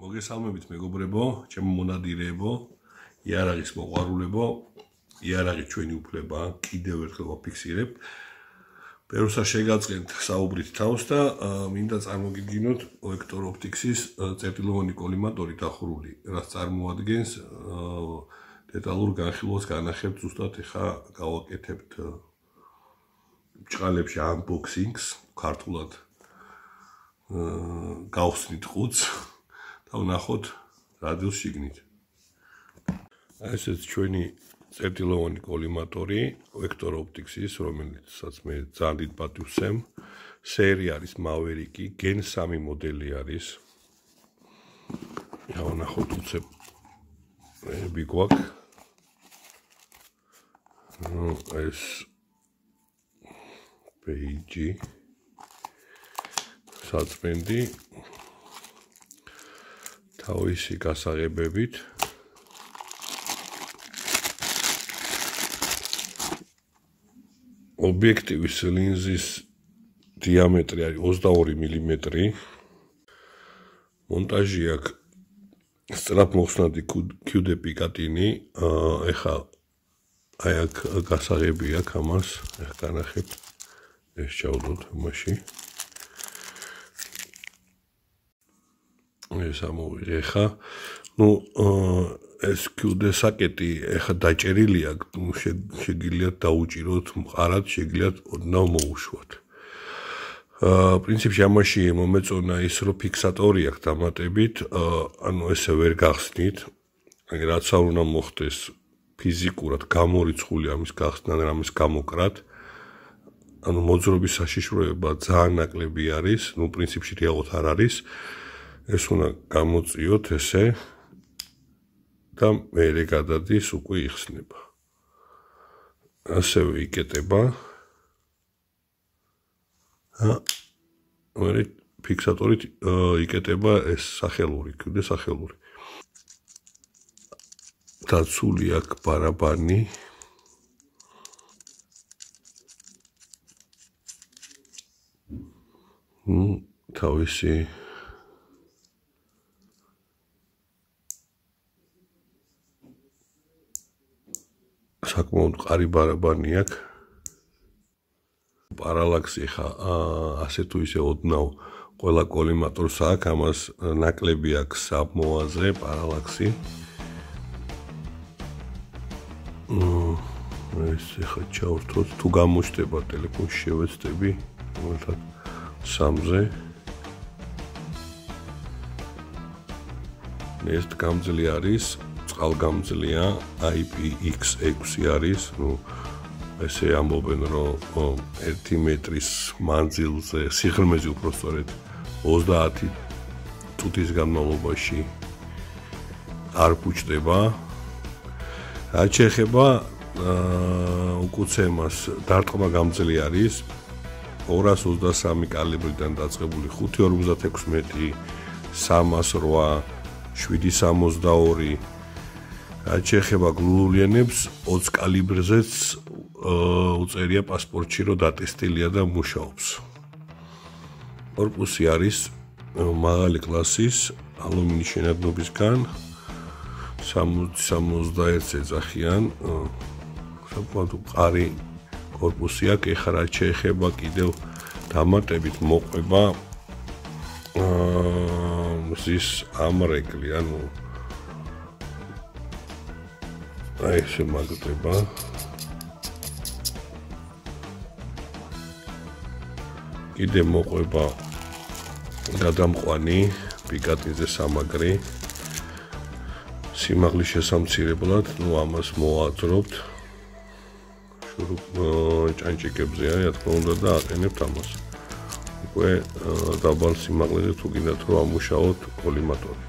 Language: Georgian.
მოგესალმებით მეგობრებო, ჩემო მონადირეებო, იარაღის მოყვარულებო, იარაღი ჩვენი უფლება, კიდევ ერთხელ ვაფიქსირებ. Ბევრსა შეგაწყენთ საუბრით თავს და მინდა წარმოგიდგინოთ ვექტორ ოპტიქსის წერტილოვანი კოლიმატორი დახურული, რაც წარმოადგენს დეტალურ განხილვას განახებთ ზუსტად ეხა გავაკეთებთ ბჭყალებში unboxing-ს, ქართულად გავხსნით ხუთს და ვნახოთ რადიოს შიგნით. ესეც ჩვენი წერტილოვანი კოლიმატორი ვექტორ ოპტიქსის, რომელიცაც მე ძალიან დიდ პატივს ვცემ. სერია არის Maverick-ი, Gen 3 მოდელი არის. ვნახოთ უცებ ები გვაქვს. ეს პეიჯი საწმენდი თავისი გასაღებებით ობიექტივის ლინზის დიამეტრი არის 22 მმ. მონტაჟი აქვს სწრაფმოხსნადი QD პიკატინი. ეხა აი აქ გასაღები აქვს ამას, ეხა განახებთ. ეს ჩავდოთ ამაში. ეს ამოვიღე ეხა. ეს QD საკეტი ეხა დაჭერილი აქვს, შეგიძლიათ დაუჭიროთ მყარად, შეგიძლიათ ოდნავ მოუშვათ. პრინციპში ამაში მომეწონა ის, რომ ფიქსატორი აქვს დამატებით, ანუ ესე ვერ გახსნით, რაც არ უნდა მოხდეს ფიზიკურად გამორიცხული ამის გახსნა და ამის გამოკრად. ანუ მოძრობის საშიშროება ძალიან ნაკლები არის, პრინციპში რეალურად არ არის. ეს უნდა გამოწიოთ ესე და მერე გადადის უკვე იხსნება. ასევე იკეტება. მერე ფიქსატორით იკეტება ეს სახელური, QD სახელური. დაცული აქვს ბარაბანი. თავისი საკმაოდ მყარი ბარაბანი აქვს. პარალაქსი ხა ასე თუ ისე ოდნავ ყველა კოლიმატორს აქვს, ამას ნაკლები აქვს საბმოაზე პარალაქსი. ეს ხა ჩავრთოთ, თუ გამოჩდება ტელეფონში შევეცდები, მოკლედ 3-ზე. ეს გამძლე არის, წყალგამძლეა, IPX6 არის, ესე ამბობენ, რომ 1 მეტრის მანძილზე, სიღრმეზე უფრო სწორედ 30 წუთის განმავლობაში არ ფუჭდება. რაც შეეხება უკუცემას, დარტყმა გამძლე არის, 223 კალიბრიდან დაწყებული 5.56, 308, 7.62. რაც შეეხება გლუვულიანებს, 20 კალიბრზეც უწერია პასპორტში, რომ დატესტილია და მუშაობს. კორპუსი არის მაღალი კლასის, ალუმინის შენადნობისგან, 60-61 ეძახიან. საკმაოდ მყარი კორპუსი აქვს. ეხლა რაც შეეხება კიდევ დამატებით მოყვება მზის ამრეკლი, ანუ აი ესე მაგდება. კიდე მოყვება გადამყვანი პიკატინზე სამაგრი. სიმაღლის შესამცირებლად, ამას მოვაძრობთ. ჭანჭიკებზეა, რა თქმა უნდა და აყენებთ ამას. უკვე დაბალ სიმაღლეზე თუ გინდათ რომ ამუშაოთ კოლიმატორი.